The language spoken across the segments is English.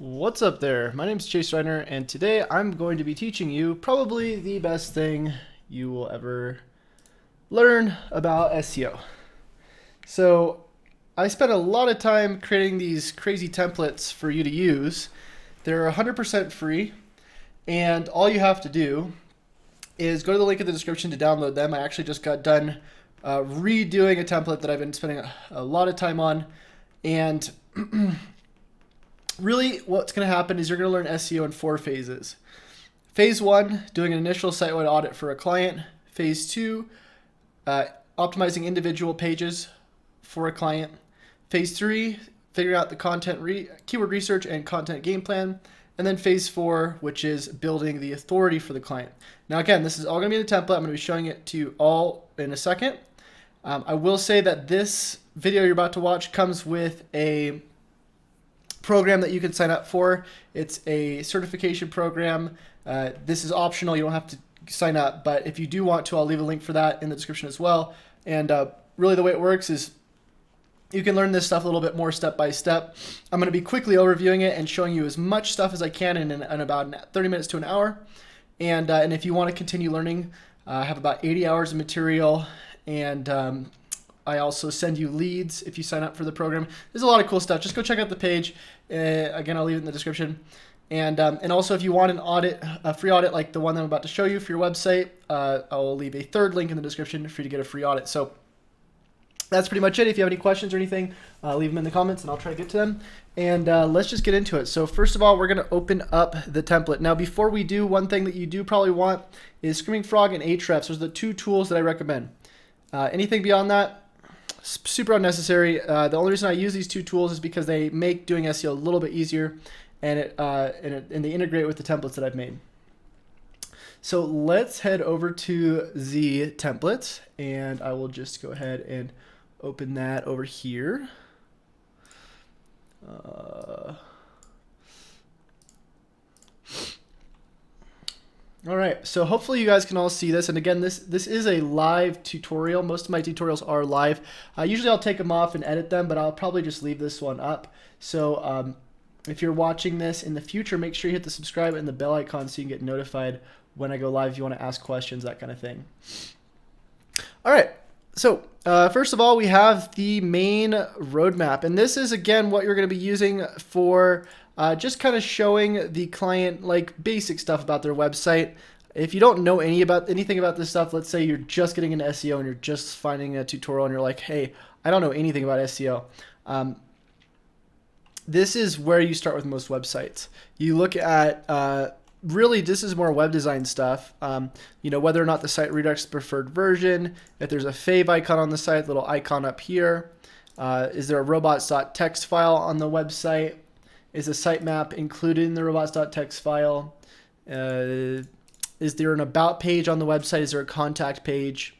What's up there? My name is Chase Reiner, and today I'm going to be teaching you probably the best thing you will ever learn about SEO. So I spent a lot of time creating these crazy templates for you to use. They're 100% free, and all you have to do is go to the link in the description to download them. I actually just got done redoing a template that I've been spending a lot of time on, and really what's going to happen is you're going to learn SEO in 4 phases. Phase 1, doing an initial site-wide audit for a client. Phase 2, optimizing individual pages for a client. Phase 3, figuring out the content keyword research and content game plan. And then phase 4, which is building the authority for the client. Now again, this is all going to be in the template. I'm going to be showing it to you all in a second. I will say that this video you're about to watch comes with a program that you can sign up for. It's a certification program. This is optional. You don't have to sign up, but if you do want to, I'll leave a link for that in the description as well. And really the way it works is you can learn this stuff a little bit more step by step. I'm going to be quickly overviewing it and showing you as much stuff as I can in about 30 minutes to an hour. And if you want to continue learning, I have about 80 hours of material, and I also send you leads if you sign up for the program. There's a lot of cool stuff. Just go check out the page. Again, I'll leave it in the description. And also, if you want an audit, a free audit like the one that I'm about to show you for your website, I'll leave a third link in the description for you to get a free audit. So that's pretty much it. If you have any questions or anything, leave them in the comments and I'll try to get to them. And let's just get into it. So first of all, we're going to open up the template. Now, before we do, one thing that you do probably want is Screaming Frog and Ahrefs. Those are the 2 tools that I recommend. Anything beyond that, super unnecessary. The only reason I use these 2 tools is because they make doing SEO a little bit easier, and they integrate with the templates that I've made. So let's head over to the templates, and I will just go ahead and open that over here. All right, so hopefully you guys can all see this. And again, this is a live tutorial. Most of my tutorials are live. Usually I'll take them off and edit them, but I'll probably just leave this one up. So if you're watching this in the future, make sure you hit the subscribe and the bell icon so you can get notified when I go live if you want to ask questions, that kind of thing. All right, so first of all, we have the main roadmap. And this is, again, what you're going to be using for just kind of showing the client like basic stuff about their website. If you don't know anything about this stuff, let's say you're just getting into SEO and you're just finding a tutorial and you're like, hey, I don't know anything about SEO. This is where you start with most websites. You look at really, this is more web design stuff. You know, whether or not the site redirects the preferred version, if there's a fave icon on the site, little icon up here. Is there a robots.txt file on the website? Is a sitemap included in the robots.txt file? Is there an about page on the website? Is there a contact page?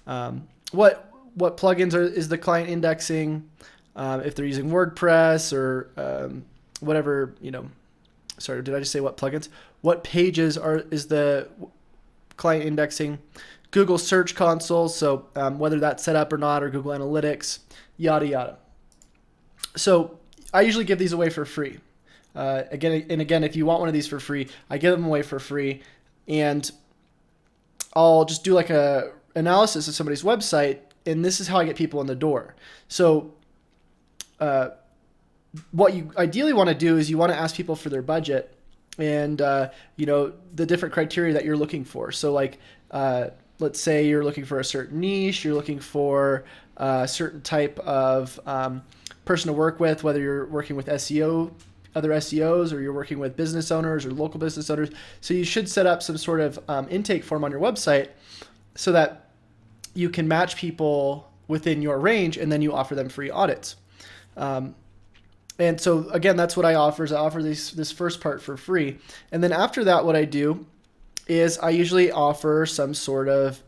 What plugins is the client indexing? If they're using WordPress or whatever, you know. Sorry, did I just say what plugins? What pages is the client indexing? Google Search Console, so whether that's set up or not, or Google Analytics, yada yada. So I usually give these away for free. Again, if you want one of these for free, I give them away for free, and I'll just do like a analysis of somebody's website, and this is how I get people in the door. So what you ideally want to do is you want to ask people for their budget and you know, the different criteria that you're looking for. So like let's say you're looking for a certain niche, you're looking for a certain type of person to work with, whether you're working with SEO, other SEOs, or you're working with business owners or local business owners. So you should set up some sort of intake form on your website so that you can match people within your range, and then you offer them free audits. And so again, that's what I offer. Is I offer this first part for free, and then after that, what I do is I usually offer some sort of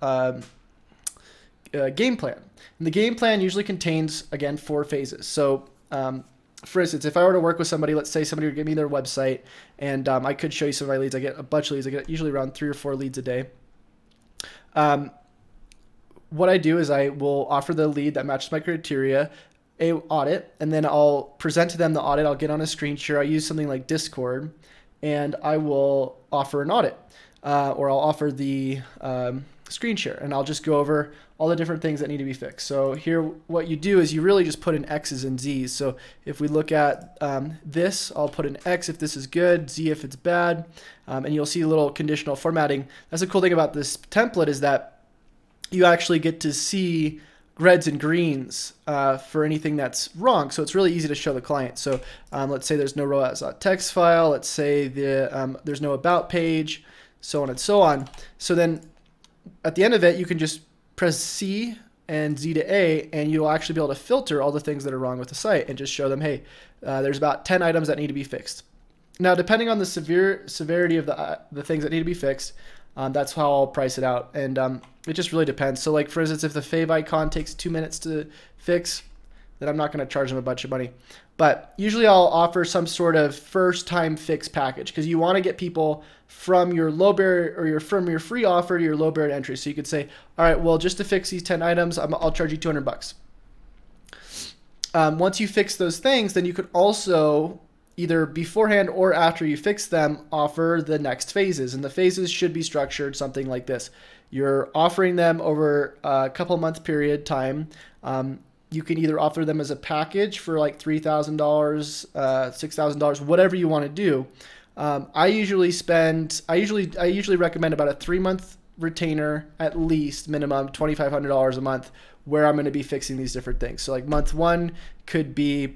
game plan. And the game plan usually contains, again, 4 phases. So for instance, if I were to work with somebody, let's say somebody would give me their website, and I could show you some of my leads. I get a bunch of leads. I get usually around 3 or 4 leads a day. What I do is I will offer the lead that matches my criteria. a audit, and then I'll present to them the audit. I'll get on a screen share. I use something like Discord, and I will offer an audit, or I'll offer the screen share, and I'll just go over all the different things that need to be fixed. So here, what you do is you really just put in X's and Z's. So if we look at this, I'll put an X if this is good, Z if it's bad, and you'll see a little conditional formatting. That's the cool thing about this template, is that you actually get to see reds and greens for anything that's wrong. So it's really easy to show the client. So let's say there's no row.txt file. Let's say there's no about page, so on and so on. So then at the end of it, you can just press C and Z to A, and you'll actually be able to filter all the things that are wrong with the site and just show them, hey, there's about 10 items that need to be fixed. Now, depending on the severity of the things that need to be fixed, that's how I'll price it out. And it just really depends. So like, for instance, if the fave icon takes 2 minutes to fix, then I'm not going to charge them a bunch of money. But usually I'll offer some sort of first time fix package, because you want to get people from your low barrier, or from your free offer to your low barrier entry. So you could say, all right, well, just to fix these 10 items, I'll charge you $200. Once you fix those things, then you could also, either beforehand or after you fix them, offer the next phases. And the phases should be structured something like this. You're offering them over a couple month period time. You can either offer them as a package for like $3,000, $6,000, whatever you want to do. I usually recommend about a 3-month retainer, at least minimum $2,500 a month, where I'm going to be fixing these different things. So like month 1 could be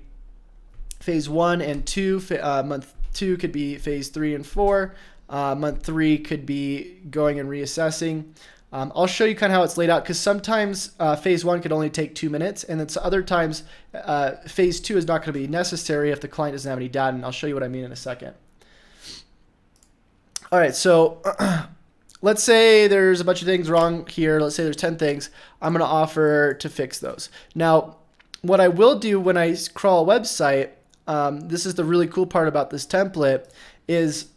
phase 1 and 2. Month 2 could be phase 3 and 4. Month 3 could be going and reassessing. I'll show you kind of how it's laid out, because sometimes phase 1 could only take 2 minutes, and then other times phase 2 is not going to be necessary if the client doesn't have any data, and I'll show you what I mean in a second. All right, so let's say there's a bunch of things wrong here. Let's say there's 10 things. I'm going to offer to fix those. Now, what I will do when I crawl a website, this is the really cool part about this template, is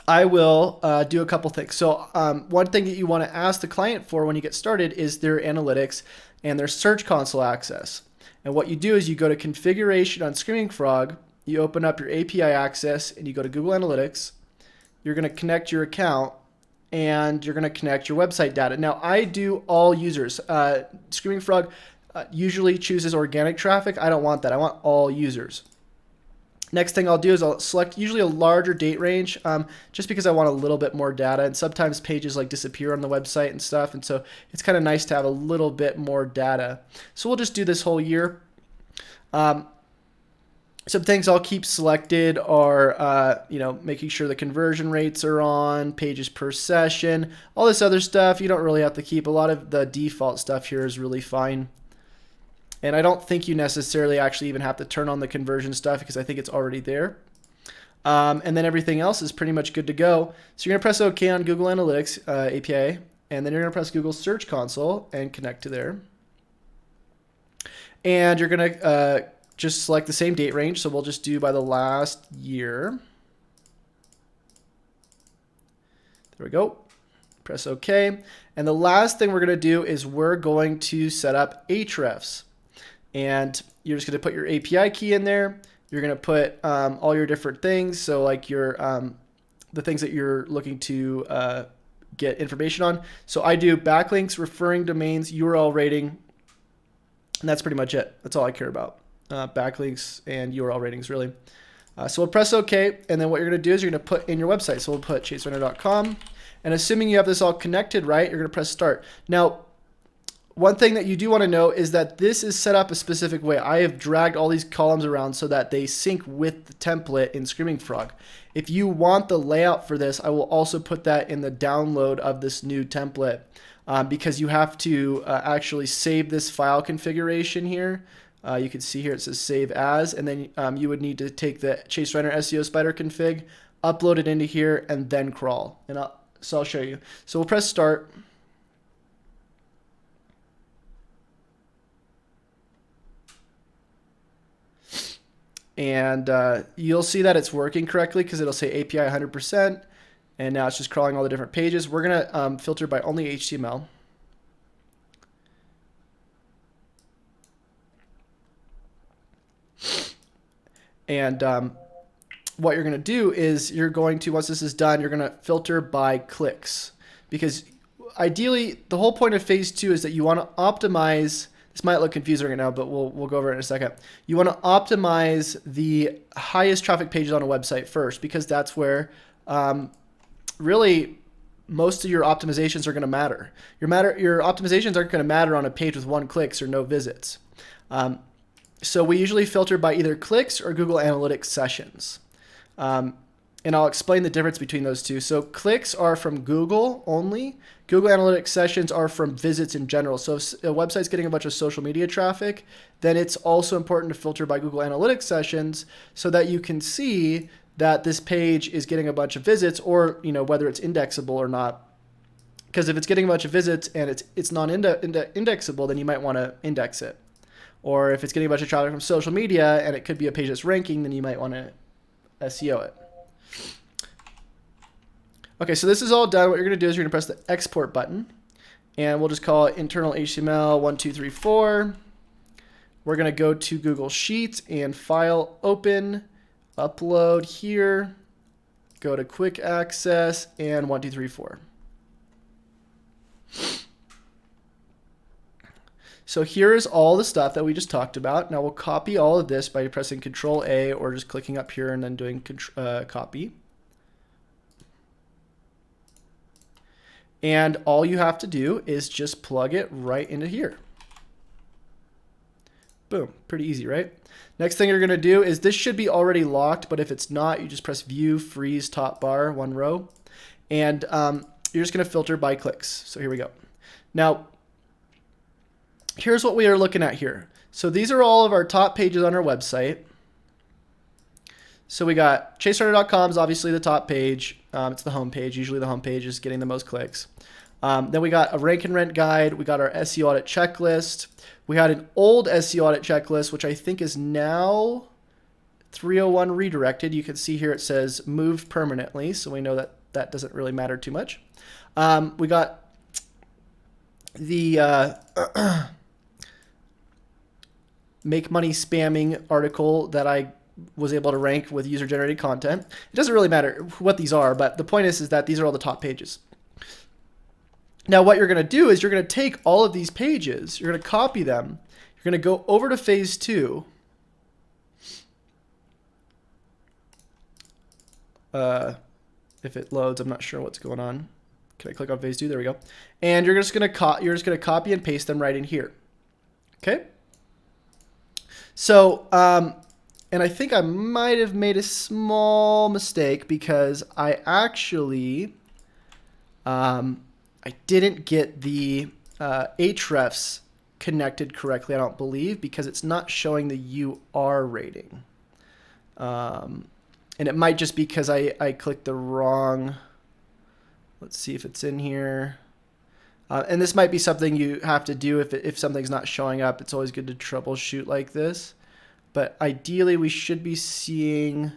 I will do a couple things. So one thing that you want to ask the client for when you get started is their analytics and their Search Console access. And what you do is you go to Configuration on Screaming Frog, you open up your API access, and you go to Google Analytics. You're going to connect your account, and you're going to connect your website data. Now, I do all users. Screaming Frog usually chooses organic traffic. I don't want that. I want all users. Next thing I'll do is I'll select usually a larger date range, just because I want a little bit more data, and sometimes pages like disappear on the website and stuff, and so it's kind of nice to have a little bit more data. So we'll just do this whole year. Some things I'll keep selected are, making sure the conversion rates are on, pages per session, all this other stuff you don't really have to keep. A lot of the default stuff here is really fine. And I don't think you necessarily actually even have to turn on the conversion stuff, because I think it's already there. And then everything else is pretty much good to go. So you're going to press OK on Google Analytics API, and then you're going to press Google Search Console and connect to there. And you're going to just select the same date range. So we'll just do by the last year. There we go. Press OK. And the last thing we're going to do is we're going to set up hrefs. And you're just going to put your API key in there. You're going to put all your different things. So like your the things that you're looking to get information on. So I do backlinks, referring domains, URL rating, and that's pretty much it. That's all I care about. Backlinks and URL ratings, really. So we'll press OK, and then what you're going to do is you're going to put in your website. So we'll put chaserunner.com, and assuming you have this all connected, right, you're going to press Start. Now, one thing that you do want to know is that this is set up a specific way. I have dragged all these columns around so that they sync with the template in Screaming Frog. If you want the layout for this, I will also put that in the download of this new template, because you have to actually save this file configuration here. You can see here it says Save As, and then you would need to take the Chase Runner SEO Spider config, upload it into here, and then crawl. And so I'll show you. So we'll press Start. And you'll see that it's working correctly, because it'll say API 100%, and now it's just crawling all the different pages. We're going to filter by only HTML. And what you're going to do is you're going to, once this is done, you're going to filter by clicks, because ideally the whole point of phase 2 is that you want to optimize. This might look confusing right now, but we'll go over it in a second. You want to optimize the highest traffic pages on a website first, because that's where really most of your optimizations are going to matter. Your optimizations aren't going to matter on a page with 1 clicks or no visits. So we usually filter by either clicks or Google Analytics sessions. And I'll explain the difference between those two. So clicks are from Google only. Google Analytics sessions are from visits in general. So if a website's getting a bunch of social media traffic, then it's also important to filter by Google Analytics sessions so that you can see that this page is getting a bunch of visits, or whether it's indexable or not. Because if it's getting a bunch of visits and it's non-indexable, then you might want to index it. Or if it's getting a bunch of traffic from social media and it could be a page that's ranking, then you might want to SEO it. Okay, so this is all done. What you're going to do is you're going to press the export button, and we'll just call it internal HTML 1234. We're going to go to Google Sheets and File, Open, Upload here, go to Quick Access, and 1234. So here's all the stuff that we just talked about. Now we'll copy all of this by pressing Control A or just clicking up here and then doing copy. And all you have to do is just plug it right into here. Boom, pretty easy, right? Next thing you're gonna do is, this should be already locked, but if it's not, you just press View, Freeze, Top Bar, 1 row. And you're just gonna filter by clicks. So here we go. Now, here's what we are looking at here. So these are all of our top pages on our website. So we got chasestarter.com is obviously the top page. It's the home page. Usually the home page is getting the most clicks. Then we got a rank and rent guide. We got our SEO audit checklist. We had an old SEO audit checklist, which I think is now 301 redirected. You can see here it says moved permanently. So we know that that doesn't really matter too much. We got the make money spamming article that I was able to rank with user-generated content. It doesn't really matter what these are, but the point is that these are all the top pages. Now what you're going to do is you're going to take all of these pages, you're going to copy them, you're going to go over to phase 2. If it loads, I'm not sure what's going on. Can I click on phase 2? There we go. And you're just going to copy and paste them right in here. Okay? So, and I think I might have made a small mistake because I actually, I didn't get the hrefs connected correctly, I don't believe, because it's not showing the UR rating. And it might just be because I clicked the wrong, let's see if it's in here. And this might be something you have to do if something's not showing up. It's always good to troubleshoot like this. But ideally, we should be seeing,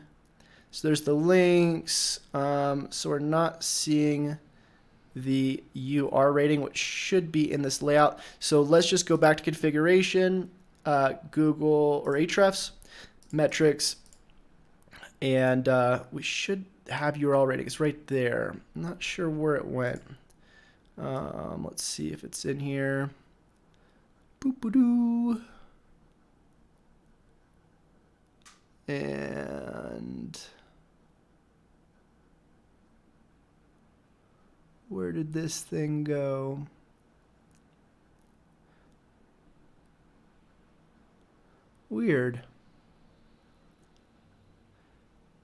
so there's the links. So we're not seeing the UR rating, which should be in this layout. So let's just go back to configuration, Google or Ahrefs, metrics, and we should have URL rating. It's right there. I'm not sure where it went. Let's see if it's in here. Boop-a-doo. And where did this thing go? Weird.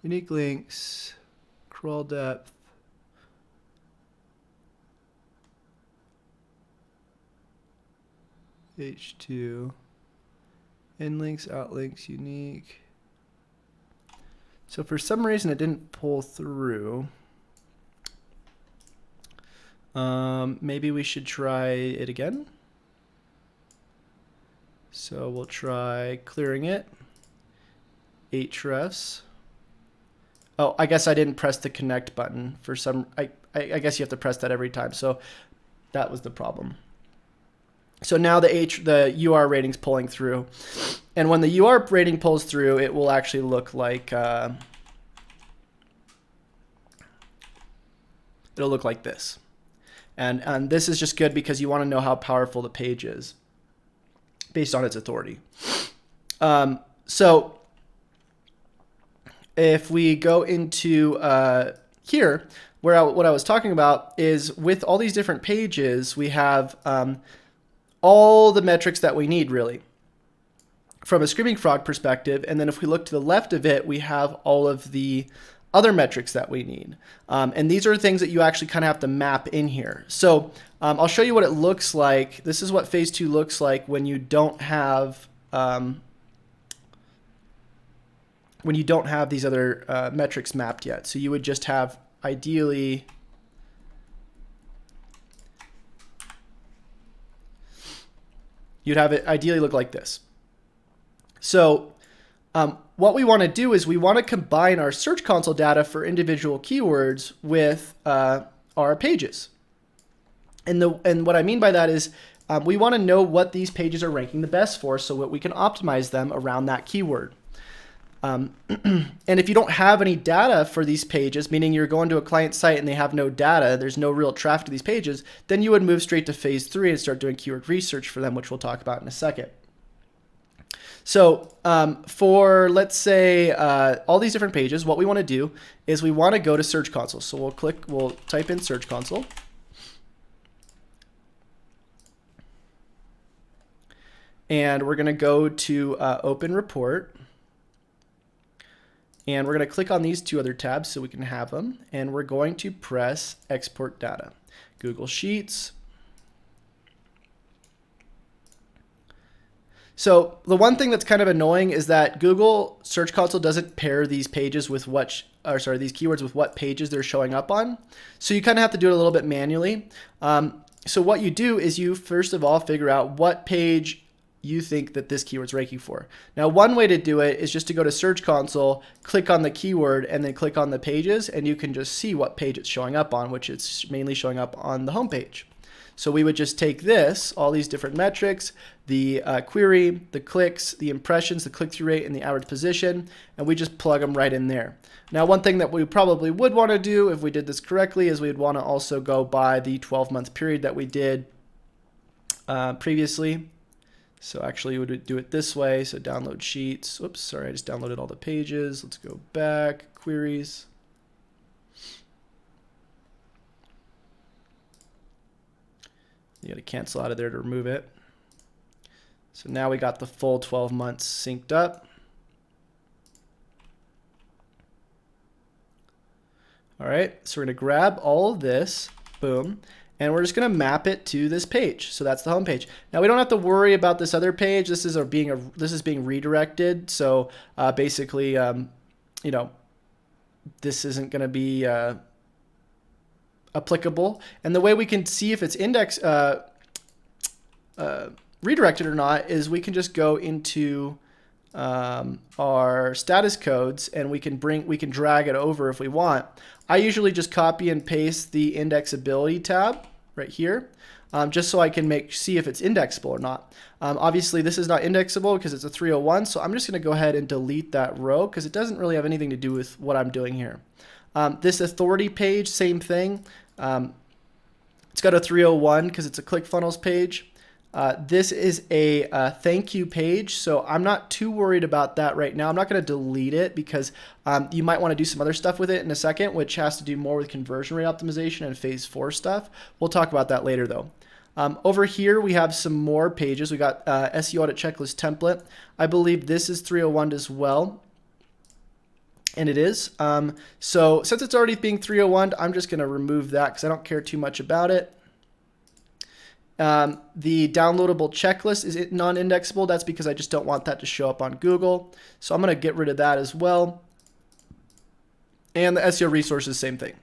Unique links, crawl depth. H2. In links, out links, unique. So for some reason it didn't pull through. Maybe we should try it again. So we'll try clearing it. Hrefs. Oh, I guess I didn't press the connect button for some. I guess you have to press that every time. So that was the problem. So now the UR rating's pulling through. And when the UR rating pulls through, it will actually look like, it'll look like this. And this is just good because you want to know how powerful the page is based on its authority. So if we go into here, what I was talking about is with all these different pages, we have all the metrics that we need really from a Screaming Frog perspective. And then if we look to the left of it, we have all of the other metrics that we need. And these are things that you actually kind of have to map in here. So I'll show you what it looks like. This is what phase 2 looks like when you don't have these other metrics mapped yet. So you would just have ideally you'd have it ideally look like this. So what we want to do is we want to combine our Search Console data for individual keywords with our pages. And what I mean by that is we want to know what these pages are ranking the best for so that we can optimize them around that keyword. And if you don't have any data for these pages, meaning you're going to a client site and they have no data, there's no real traffic to these pages, then you would move straight to phase 3 and start doing keyword research for them, which we'll talk about in a second. So for, let's say, all these different pages, what we want to do is we want to go to Search Console. So we'll type in Search Console. And we're going to go to Open Report. And we're going to click on these two other tabs so we can have them. And we're going to press Export Data. Google Sheets. So the one thing that's kind of annoying is that Google Search Console doesn't pair these pages with these keywords with what pages they're showing up on. So you kind of have to do it a little bit manually. So what you do is you first of all figure out what page you think that this keyword's ranking for. Now, one way to do it is just to go to Search Console, click on the keyword, and then click on the pages, and you can just see what page it's showing up on, which it's mainly showing up on the home page. So we would just take this, all these different metrics, the query, the clicks, the impressions, the click-through rate, and the average position, and we just plug them right in there. Now, one thing that we probably would want to do if we did this correctly is we'd want to also go by the 12-month period that we did previously. So actually, we would do it this way. So download sheets. Oops, sorry, I just downloaded all the pages. Let's go back, queries. You got to cancel out of there to remove it. So now we got the full 12 months synced up. All right, so we're going to grab all of this, boom, and we're just going to map it to this page. So that's the home page. Now we don't have to worry about this other page. This is being redirected. So basically, you know, this isn't going to be applicable. And the way we can see if it's redirected or not is we can just go into our status codes and we can drag it over if we want. I usually just copy and paste the indexability tab right here, just so I can see if it's indexable or not. Obviously this is not indexable because it's a 301, so I'm just going to go ahead and delete that row because it doesn't really have anything to do with what I'm doing here. This authority page, same thing. It's got a 301 because it's a ClickFunnels page. This is a thank you page, so I'm not too worried about that right now. I'm not going to delete it because you might want to do some other stuff with it in a second, which has to do more with conversion rate optimization and phase 4 stuff. We'll talk about that later though. Over here we have some more pages. We got SEO audit checklist template. I believe this is 301 as well. And it is. So since it's already being 301, I'm just going to remove that because I don't care too much about it. The downloadable checklist is non-indexable. That's because I just don't want that to show up on Google. So I'm going to get rid of that as well. And the SEO resources, same thing.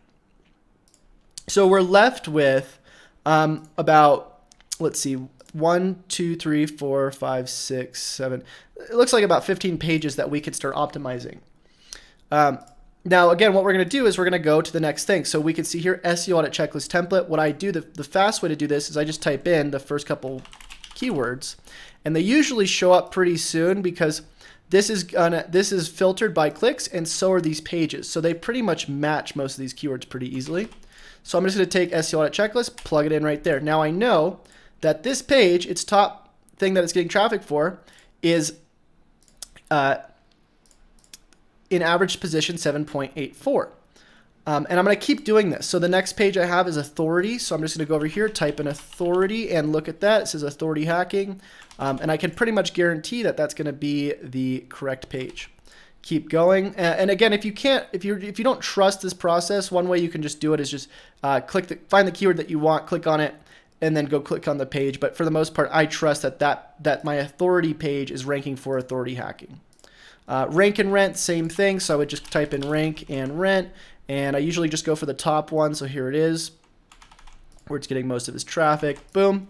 So we're left with about, let's see, 1, 2, 3, 4, 5, 6, 7. It looks like about 15 pages that we could start optimizing. Now, again, what we're going to do is we're going to go to the next thing. So we can see here, SEO audit checklist template. What I do, the fast way to do this is I just type in the first couple keywords, and they usually show up pretty soon because this is filtered by clicks, and so are these pages. So they pretty much match most of these keywords pretty easily. So I'm just going to take SEO audit checklist, plug it in right there. Now I know that this page, its top thing that it's getting traffic for, is in average position 7.84. And I'm going to keep doing this. So the next page I have is authority. So I'm just going to go over here, type in authority, and look at that. It says authority hacking. And I can pretty much guarantee that that's going to be the correct page. Keep going. And again, if you don't trust this process, one way you can just do it is just find the keyword that you want, click on it, and then go click on the page. But for the most part, I trust that my authority page is ranking for authority hacking. Rank and rent, same thing. So I would just type in rank and rent. And I usually just go for the top one. So here it is, where it's getting most of its traffic. Boom.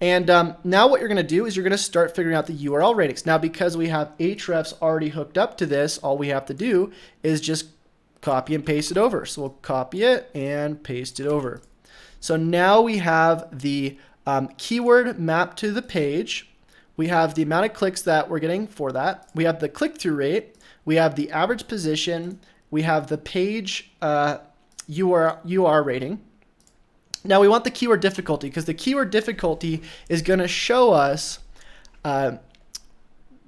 And now what you're going to do is you're going to start figuring out the URL ratings. Now, because we have Ahrefs already hooked up to this, all we have to do is just copy and paste it over. So we'll copy it and paste it over. So now we have the keyword mapped to the page. We have the amount of clicks that we're getting for that. We have the click-through rate. We have the average position. We have the page UR rating. Now we want the keyword difficulty, because the keyword difficulty is going to show us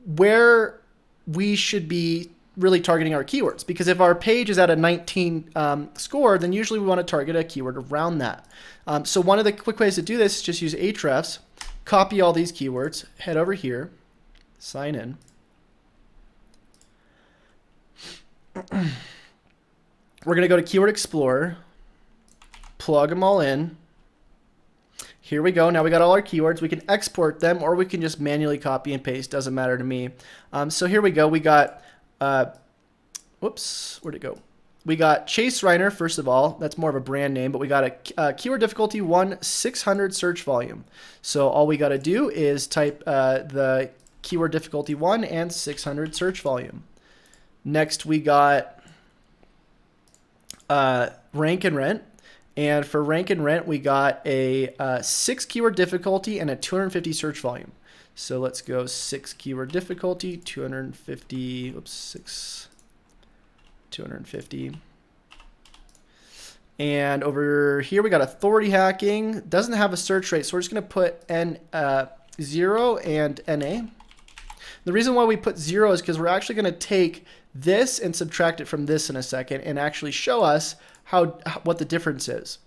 where we should be really targeting our keywords. Because if our page is at a 19 score, then usually we want to target a keyword around that. So one of the quick ways to do this is just use Ahrefs, copy all these keywords, head over here, sign in. We're going to go to Keyword Explorer, plug them all in. Here we go. Now we got all our keywords. We can export them, or we can just manually copy and paste. Doesn't matter to me. So here we go. We got, whoops, where'd it go? We got Chase Reiner, first of all. That's more of a brand name, but we got a keyword difficulty 1, 600 search volume. So all we got to do is type the keyword difficulty 1 and 600 search volume. Next, we got rank and rent. And for rank and rent, we got a 6 keyword difficulty and a 250 search volume. So let's go 6 keyword difficulty, 250, oops, 6, 250. And over here, we got authority hacking. Doesn't have a search rate, so we're just going to put N0 and NA. The reason why we put 0 is because we're actually going to take this and subtract it from this in a second and actually show us what the difference is.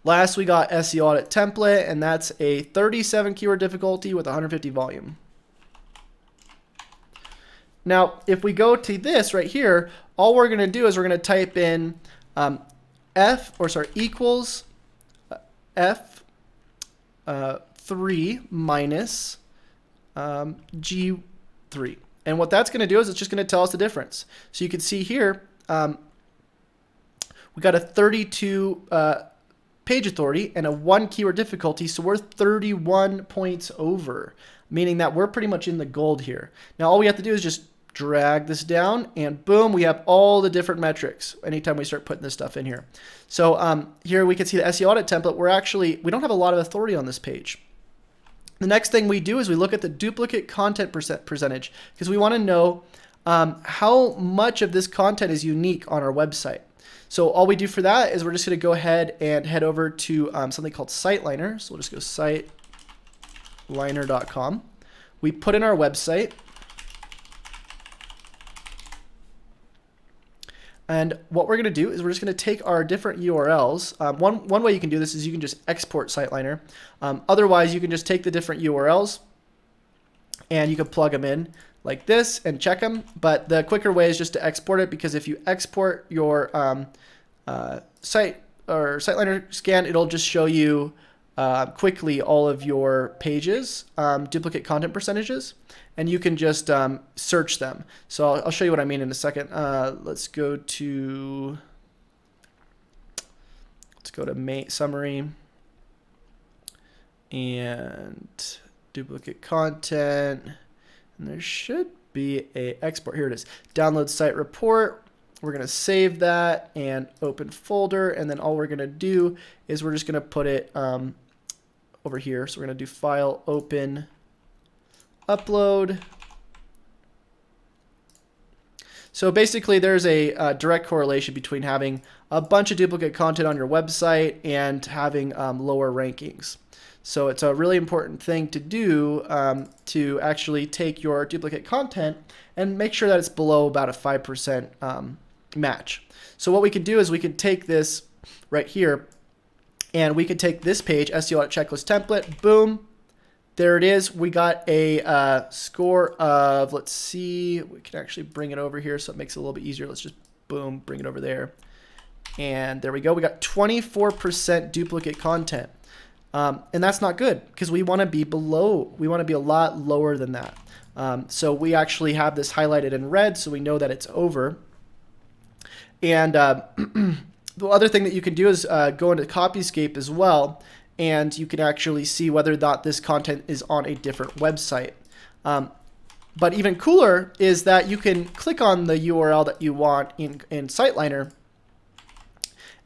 Last, we got SEO audit template, and that's a 37 keyword difficulty with 150 volume. Now, if we go to this right here, all we're going to do is we're going to type in equals F3 minus G3. And what that's going to do is it's just going to tell us the difference. So you can see here, we got a 32 page authority and a 1 keyword difficulty, so we're 31 points over, meaning that we're pretty much in the gold here. Now all we have to do is just drag this down, and boom, we have all the different metrics anytime we start putting this stuff in here. So here we can see the SEO audit template. We don't have a lot of authority on this page. The next thing we do is we look at the duplicate content percentage, because we want to know how much of this content is unique on our website. So all we do for that is we're just going to go ahead and head over to something called SiteLiner. So we'll just go siteliner.com. We put in our website. And what we're going to do is we're just going to take our different URLs. One way you can do this is you can just export SiteLiner. Otherwise, you can just take the different URLs and you can plug them in like this and check them. But the quicker way is just to export it, because if you export your site or SiteLiner scan, it'll just show you quickly all of your pages, duplicate content percentages, and you can just search them. So I'll show you what I mean in a second. Let's go to summary and duplicate content, and there should be a export. Here it is. Download site report. We're going to save that and open folder, and then all we're going to do is we're just going to put it over here. So we're going to do File, Open, Upload. So basically there's a direct correlation between having a bunch of duplicate content on your website and having lower rankings. So it's a really important thing to do to actually take your duplicate content and make sure that it's below about a 5% match. So what we can do is we can take this right here and we can take this page, SEO audit checklist template, boom. There it is. We got a score of, let's see, we can actually bring it over here so it makes it a little bit easier. Let's just, boom, bring it over there. And there we go. We got 24% duplicate content. And that's not good because we want to be below, we want to be a lot lower than that. So we actually have this highlighted in red so we know that it's over. And the other thing that you can do is go into Copyscape as well, and you can actually see whether or not this content is on a different website. But even cooler is that you can click on the URL that you want in SiteLiner,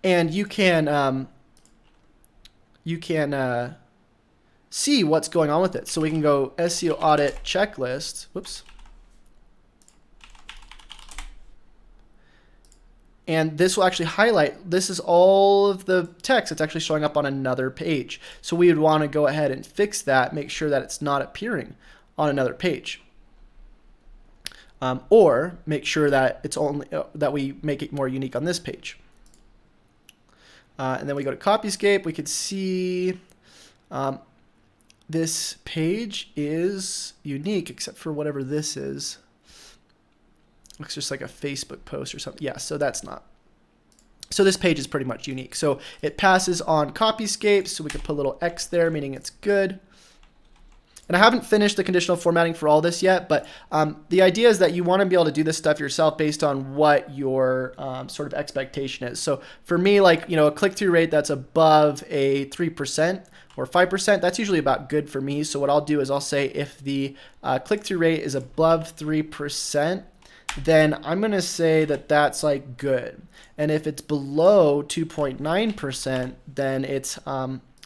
and you can see what's going on with it. So we can go SEO audit checklist. Whoops. And this will actually highlight, this is all of the text that's actually showing up on another page. So we would want to go ahead and fix that, make sure that it's not appearing on another page. Or make sure that it's only that we make it more unique on this page. And then we go to Copyscape, we could see this page is unique except for whatever this is. Looks just like a Facebook post or something. Yeah, so that's not. So this page is pretty much unique. So it passes on Copyscape, so we could put a little X there, meaning it's good. And I haven't finished the conditional formatting for all this yet, but the idea is that you want to be able to do this stuff yourself based on what your sort of expectation is. So for me, like, you know, a click-through rate that's above a 3% or 5%, that's usually about good for me. So what I'll do is I'll say if the click-through rate is above 3%, then I'm going to say that that's like good. And if it's below 2.9%, then it's,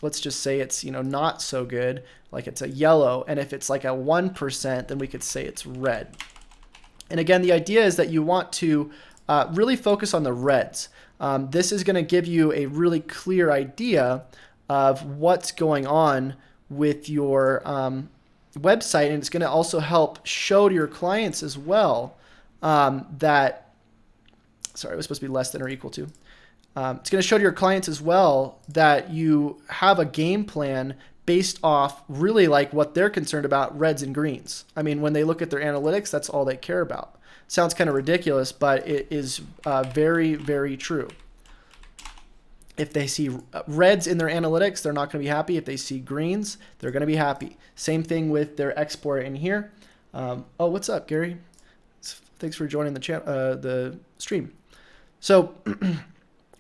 let's just say it's, you know, not so good, like it's a yellow. And if it's like a 1%, then we could say it's red. And again, the idea is that you want to really focus on the reds. This is going to give you a really clear idea of what's going on with your website. And it's going to also help show to your clients as well that, sorry, it was supposed to be less than or equal to. It's going to show to your clients as well that you have a game plan based off really like what they're concerned about, reds and greens. I mean, when they look at their analytics, that's all they care about. Sounds kind of ridiculous, but it is very, very true. If they see reds in their analytics, they're not going to be happy. If they see greens, they're going to be happy. Same thing with their export in here. Oh, what's up, Gary? Thanks for joining the stream. So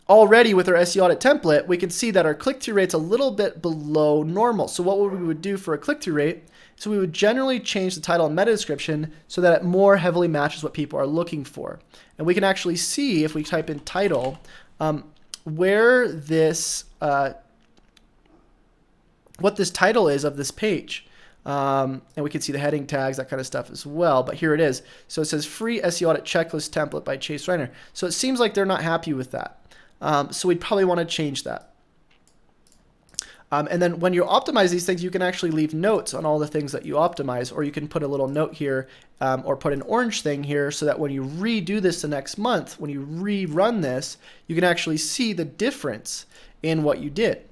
already with our SEO audit template, we can see that our click-through rate's a little bit below normal. So what we would do for a click-through rate, so we would generally change the title and meta description so that it more heavily matches what people are looking for. And we can actually see if we type in title, where this, what this title is of this page. And we can see the heading tags, that kind of stuff as well. But here it is. So it says free SEO audit checklist template by Chase Reiner. So it seems like they're not happy with that. So we'd probably want to change that. And then when you optimize these things, you can actually leave notes on all the things that you optimize, or you can put a little note here or put an orange thing here so that when you redo this the next month, when you rerun this, you can actually see the difference in what you did.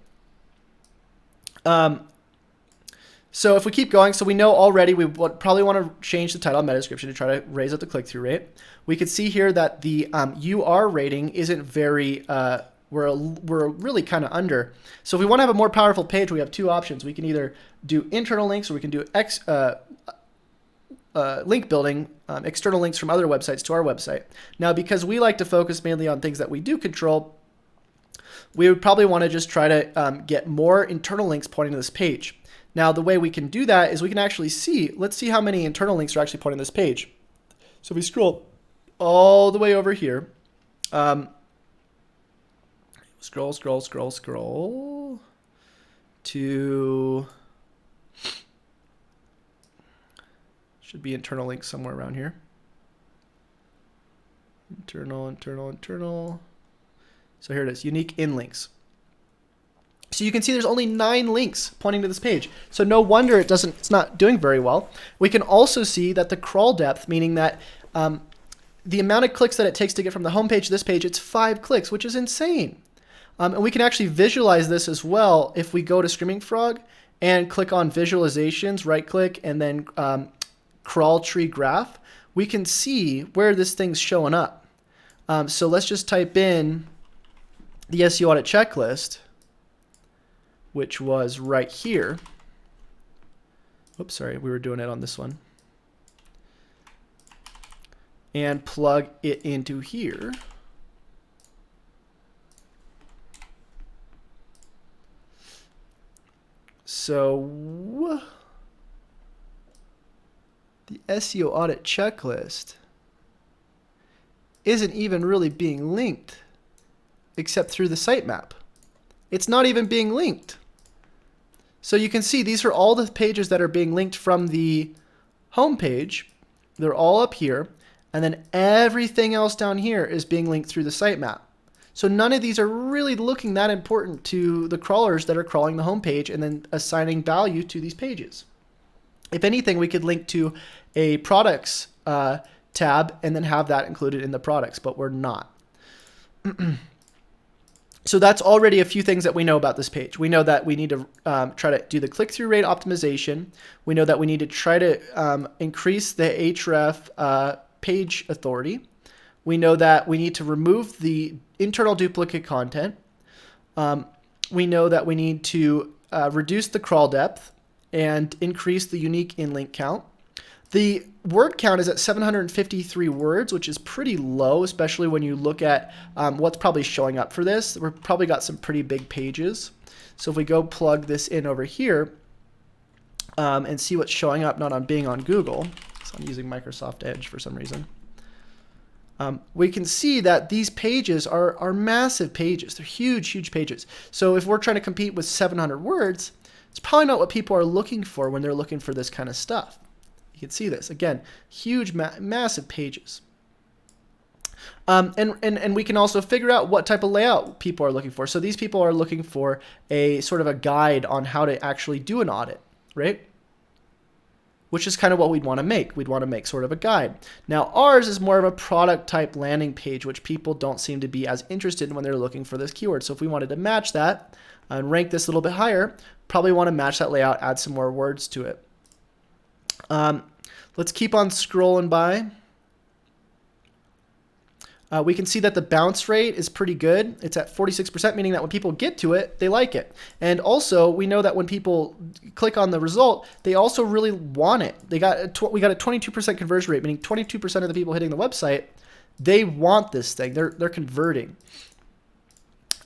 So if we keep going, so we know already we would probably want to change the title and meta description to try to raise up the click-through rate. We could see here that the UR rating isn't very, we're really kind of under. So if we want to have a more powerful page, we have two options. We can either do internal links or we can do link building, external links from other websites to our website. Now, because we like to focus mainly on things that we do control, we would probably want to just try to get more internal links pointing to this page. Now, the way we can do that is we can actually see, let's see how many internal links are actually pointing to this page. So if we scroll all the way over here, scroll. to, should be internal links somewhere around here. Internal. So here it is, unique in links. So you can see there's only 9 links pointing to this page. So no wonder it's not doing very well. We can also see that the crawl depth, meaning that the amount of clicks that it takes to get from the home page to this page, it's 5 clicks, which is insane. And we can actually visualize this as well if we go to Screaming Frog and click on visualizations, right click, and then crawl tree graph. We can see where this thing's showing up. So let's just type in the SEO audit checklist, which was right here. Oops, sorry, we were doing it on this one. And plug it into here. So the SEO audit checklist isn't even really being linked except through the sitemap. It's not even being linked. So you can see these are all the pages that are being linked from the home page. They're all up here. And then everything else down here is being linked through the sitemap. So none of these are really looking that important to the crawlers that are crawling the home page and then assigning value to these pages. If anything, we could link to a products tab and then have that included in the products, but we're not. So that's already a few things that we know about this page. We know that we need to try to do the click-through rate optimization. We know that we need to try to increase the href page authority. We know that we need to remove the internal duplicate content. We know that we need to reduce the crawl depth and increase the unique in-link count. The word count is at 753 words, which is pretty low, especially when you look at what's probably showing up for this. We've probably got some pretty big pages. So if we go plug this in over here and see what's showing up, not on being on Google, so I'm using Microsoft Edge for some reason, we can see that these pages are massive pages. They're huge, huge pages. So if we're trying to compete with 700 words, it's probably not what people are looking for when they're looking for this kind of stuff. You can see this. Again, huge, massive pages. And we can also figure out what type of layout people are looking for. So these people are looking for a sort of a guide on how to actually do an audit, right? Which is kind of what we'd want to make. We'd want to make sort of a guide. Now ours is more of a product type landing page, which people don't seem to be as interested in when they're looking for this keyword. So if we wanted to match that and rank this a little bit higher, probably want to match that layout, add some more words to it. Let's keep on scrolling by. We can see that the bounce rate is pretty good. It's at 46%, meaning that when people get to it, they like it. And also, we know that when people click on the result, they also really want it. We got a 22% conversion rate, meaning 22% of the people hitting the website, they want this thing. They're converting.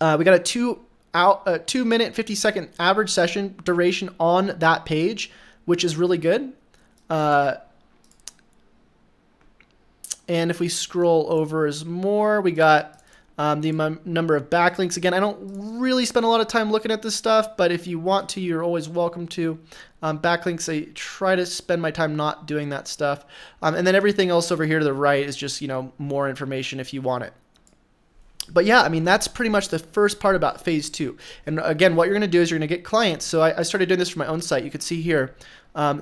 We got a 2 minute, 50-second average session duration on that page, which is really good. And if we scroll over as more, we got the number of backlinks. Again, I don't really spend a lot of time looking at this stuff, but if you want to, you're always welcome to. Backlinks, I try to spend my time not doing that stuff. And then everything else over here to the right is just, more information if you want it. But yeah, I mean, that's pretty much the first part about phase 2. And again, what you're going to do is you're going to get clients. So I started doing this for my own site. You can see here,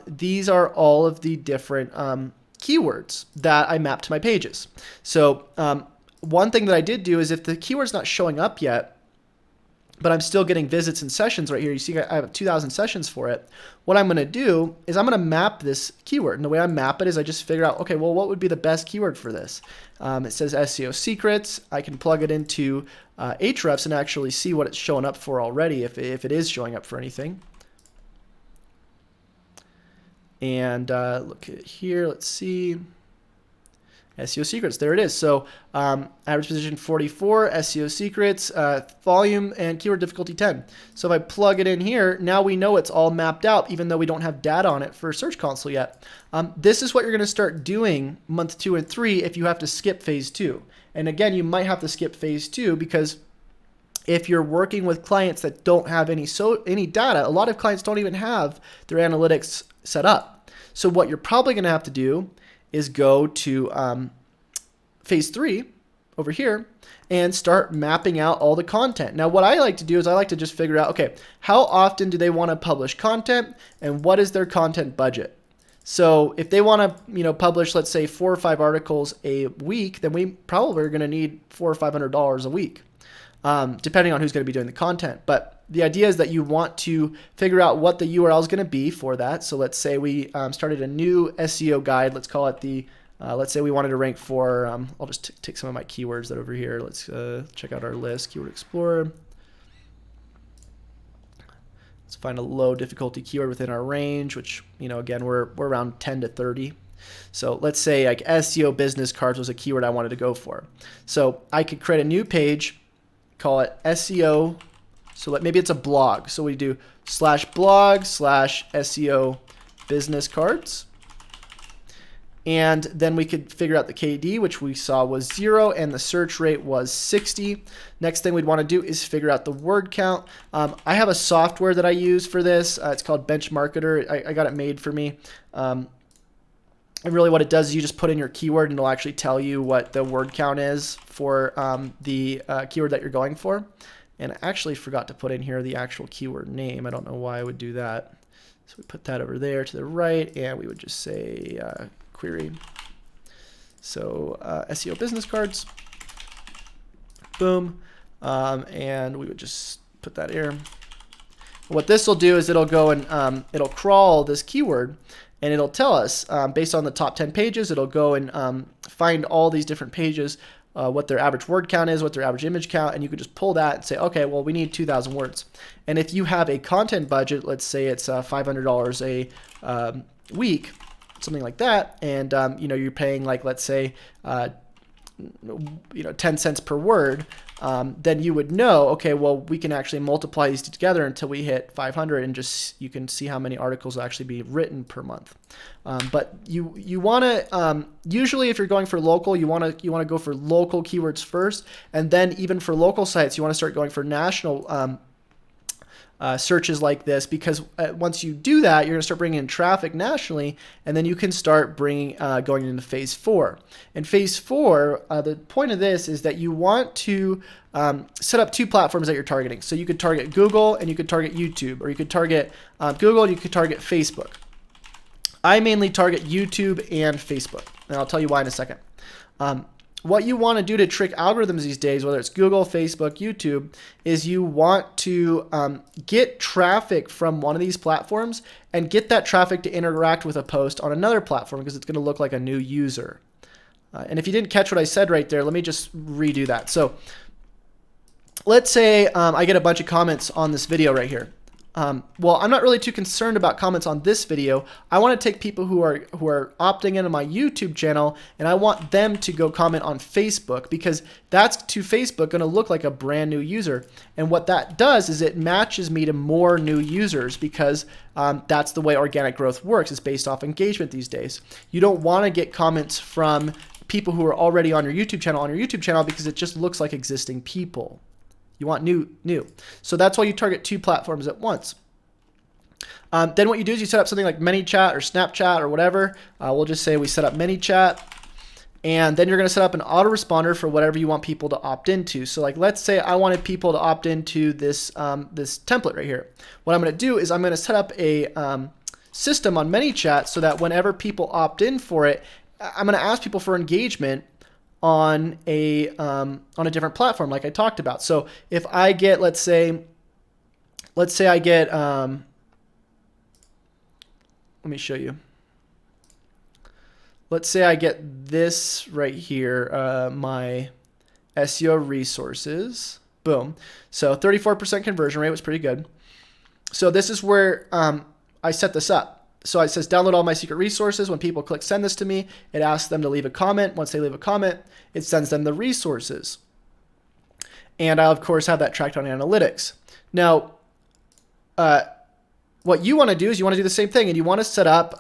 these are all of the different keywords that I mapped to my pages. So one thing that I did do is if the keyword's not showing up yet, but I'm still getting visits and sessions right here, you see I have 2,000 sessions for it. What I'm going to do is I'm going to map this keyword. And the way I map it is I just figure out, okay, well, what would be the best keyword for this? It says SEO secrets. I can plug it into Ahrefs and actually see what it's showing up for already if it is showing up for anything. And look at here, let's see, SEO secrets, there it is. So average position 44, SEO secrets, volume and keyword difficulty 10. So if I plug it in here, now we know it's all mapped out, even though we don't have data on it for Search Console yet. This is what you're going to start doing month 2 and 3 if you have to skip phase 2. And again, you might have to skip phase 2 because if you're working with clients that don't have any data, a lot of clients don't even have their analytics set up. So what you're probably going to have to do is go to phase 3 over here and start mapping out all the content. Now, what I like to do is I like to just figure out, okay, how often do they want to publish content and what is their content budget? So if they want to, publish, let's say 4 or 5 articles a week, then we probably are going to need $400 or $500 a week, depending on who's going to be doing the content. But the idea is that you want to figure out what the URL is going to be for that. So let's say we started a new SEO guide. Let's call it the, let's say we wanted to rank for, I'll just take some of my keywords that are over here. Let's check out our list, Keyword Explorer. Let's find a low difficulty keyword within our range, which, again, we're around 10 to 30. So let's say like SEO business cards was a keyword I wanted to go for. So I could create a new page, call it SEO. So maybe it's a blog. So we do /blog/SEO business cards. And then we could figure out the KD, which we saw was 0, and the search rate was 60. Next thing we'd want to do is figure out the word count. I have a software that I use for this. It's called Benchmarketer. I got it made for me. And really what it does is you just put in your keyword and it'll actually tell you what the word count is for the keyword that you're going for. And I actually forgot to put in here the actual keyword name. I don't know why I would do that. So we put that over there to the right, and we would just say query. So SEO business cards, boom, and we would just put that here. What this will do is it'll go and it'll crawl this keyword, and it'll tell us based on the top 10 pages, it'll go and find all these different pages, what their average word count is, what their average image count, and you could just pull that and say, okay, well, we need 2,000 words. And if you have a content budget, let's say it's $500 a week, something like that, and you're paying like, let's say 10 cents per word, then you would know, okay, well, we can actually multiply these together until we hit 500, and just you can see how many articles will actually be written per month. But you want to usually, if you're going for local, you want to go for local keywords first, and then even for local sites, you want to start going for national searches like this, because once you do that, you're going to start bringing in traffic nationally, and then you can start going into phase 4. And phase 4, the point of this is that you want to set up 2 platforms that you're targeting. So you could target Google and you could target YouTube, or you could target Google and you could target Facebook. I mainly target YouTube and Facebook, and I'll tell you why in a second. What you want to do to trick algorithms these days, whether it's Google, Facebook, YouTube, is you want to get traffic from one of these platforms and get that traffic to interact with a post on another platform, because it's going to look like a new user. And if you didn't catch what I said right there, let me just redo that. So let's say I get a bunch of comments on this video right here. Well, I'm not really too concerned about comments on this video. I want to take people who are opting into my YouTube channel, and I want them to go comment on Facebook, because that's to Facebook going to look like a brand new user. And what that does is it matches me to more new users, because that's the way organic growth works. It's based off engagement these days. You don't want to get comments from people who are already on your YouTube channel because it just looks like existing people. You want new. So that's why you target 2 platforms at once. Then what you do is you set up something like ManyChat or Snapchat or whatever. We'll just say we set up ManyChat, and then you're going to set up an autoresponder for whatever you want people to opt into. So like, let's say I wanted people to opt into this this template right here. What I'm going to do is I'm going to set up a system on ManyChat so that whenever people opt in for it, I'm going to ask people for engagement on a different platform, like I talked about. So if I get, let's say I get, let me show you. Let's say I get this right here, my SEO resources, boom. So 34% conversion rate was pretty good. So this is where I set this up. So it says download all my secret resources. When people click send this to me, it asks them to leave a comment. Once they leave a comment, it sends them the resources. And I, of course, have that tracked on analytics. Now, what you want to do is you want to do the same thing, and you want to set up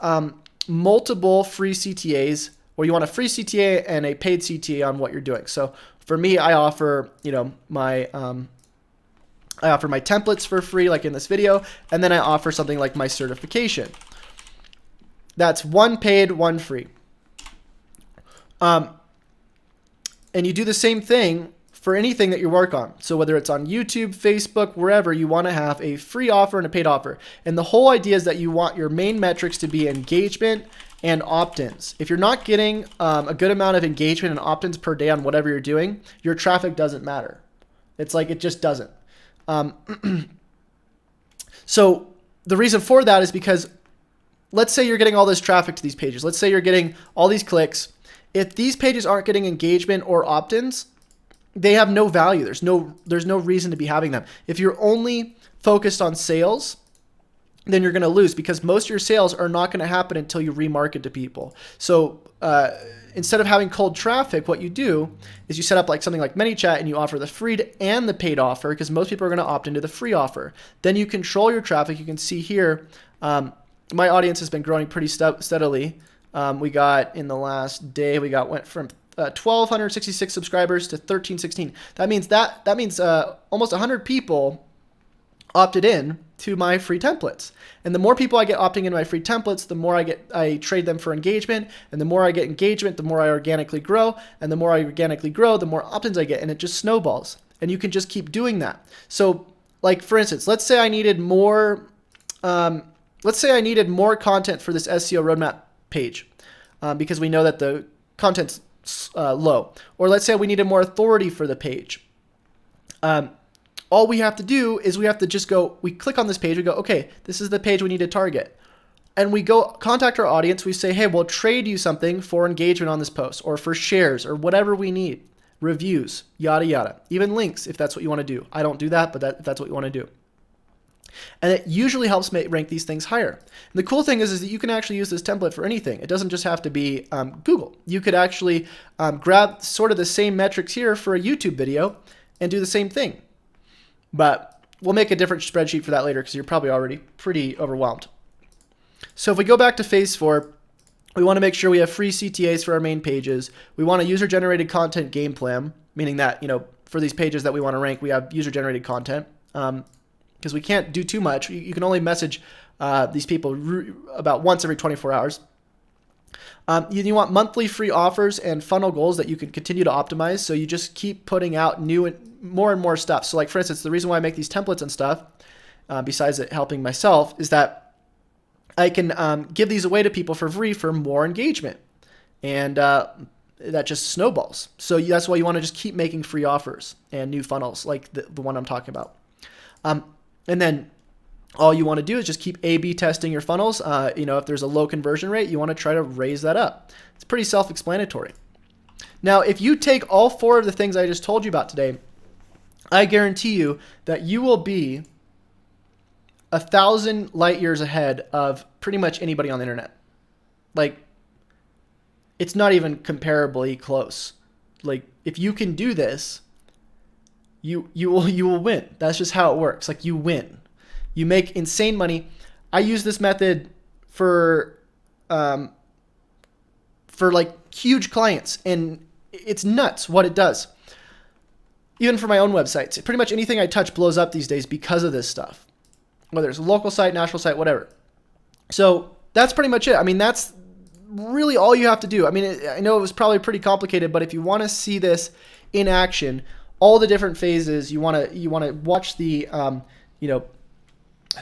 multiple free CTAs, or you want a free CTA and a paid CTA on what you're doing. So for me, I offer, my I offer my templates for free, like in this video, and then I offer something like my certification. That's one paid, one free. And you do the same thing for anything that you work on. So whether it's on YouTube, Facebook, wherever, you want to have a free offer and a paid offer. And the whole idea is that you want your main metrics to be engagement and opt-ins. If you're not getting a good amount of engagement and opt-ins per day on whatever you're doing, your traffic doesn't matter. It's like it just doesn't. So the reason for that is because let's say you're getting all this traffic to these pages. Let's say you're getting all these clicks. If these pages aren't getting engagement or opt-ins, they have no value. There's no reason to be having them. If you're only focused on sales, then you're going to lose, because most of your sales are not going to happen until you remarket to people. So instead of having cold traffic, what you do is you set up like something like ManyChat and you offer the free and the paid offer, because most people are going to opt into the free offer. Then you control your traffic. You can see here, my audience has been growing pretty steadily. We got in the last day, went from 1,266 subscribers to 1,316. That means almost 100 people opted in to my free templates. And the more people I get opting into my free templates, the more I trade them for engagement. And the more I get engagement, the more I organically grow. And the more I organically grow, the more opt-ins I get. And it just snowballs. And you can just keep doing that. So like, for instance, let's say I needed more content for this SEO roadmap page, because we know that the content's low. Or let's say we needed more authority for the page. All we have to do is we click on this page, we go, okay, this is the page we need to target. And we go contact our audience, we say, hey, we'll trade you something for engagement on this post, or for shares, or whatever we need, reviews, yada, yada, even links if that's what you want to do. I don't do that, but if that's what you want to do. And it usually helps rank these things higher. And the cool thing is that you can actually use this template for anything. It doesn't just have to be Google. You could actually grab sort of the same metrics here for a YouTube video and do the same thing. But we'll make a different spreadsheet for that later, because you're probably already pretty overwhelmed. So if we go back to phase 4, we want to make sure we have free CTAs for our main pages. We want a user-generated content game plan, meaning that, for these pages that we want to rank, we have user-generated content. Because we can't do too much. You can only message these people about once every 24 hours. You want monthly free offers and funnel goals that you can continue to optimize. So you just keep putting out new and more stuff. So like, for instance, the reason why I make these templates and stuff, besides it helping myself, is that I can give these away to people for free for more engagement. And that just snowballs. So that's why you want to just keep making free offers and new funnels like the one I'm talking about. And then all you want to do is just keep A/B testing your funnels. If there's a low conversion rate, you want to try to raise that up. It's pretty self-explanatory. Now, if you take all 4 of the things I just told you about today, I guarantee you that you will be 1,000 light years ahead of pretty much anybody on the internet. Like, it's not even comparably close. Like, if you can do this, you will win. That's just how it works. Like, you win. You make insane money. I use this method for like huge clients, and it's nuts what it does. Even for my own websites, pretty much anything I touch blows up these days because of this stuff, whether it's a local site, national site, whatever. So that's pretty much it. I mean, that's really all you have to do. I mean, I know it was probably pretty complicated, but if you want to see this in action, all the different phases, you want to watch the, I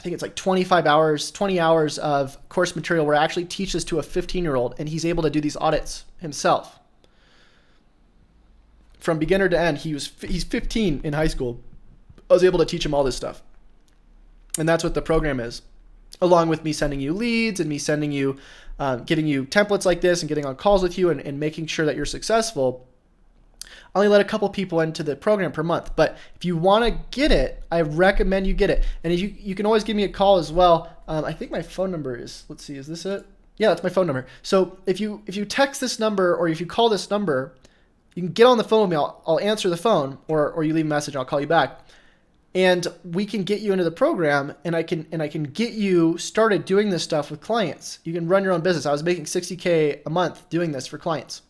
think it's like 20 hours of course material where I actually teach this to a 15-year-old, and he's able to do these audits himself. From beginner to end, he's 15 in high school. I was able to teach him all this stuff. And that's what the program is. Along with me sending you leads and me sending you, giving you templates like this and getting on calls with you and making sure that you're successful. I only let a couple people into the program per month. But if you want to get it, I recommend you get it. And if you can always give me a call as well. I think my phone number is, let's see, is this it? Yeah, that's my phone number. So if you text this number or if you call this number, you can get on the phone with me. I'll answer the phone, or you leave a message and I'll call you back. And we can get you into the program, and I can get you started doing this stuff with clients. You can run your own business. I was making $60K a month doing this for clients.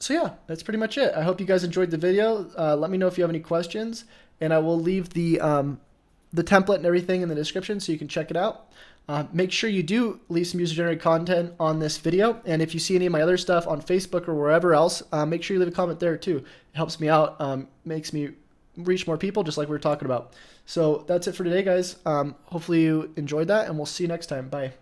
So yeah, that's pretty much it. I hope you guys enjoyed the video. Let me know if you have any questions, and I will leave the template and everything in the description so you can check it out. Make sure you do leave some user-generated content on this video, and if you see any of my other stuff on Facebook or wherever else, make sure you leave a comment there too. It helps me out, makes me reach more people, just like we were talking about. So that's it for today, guys. Hopefully you enjoyed that, and we'll see you next time. Bye.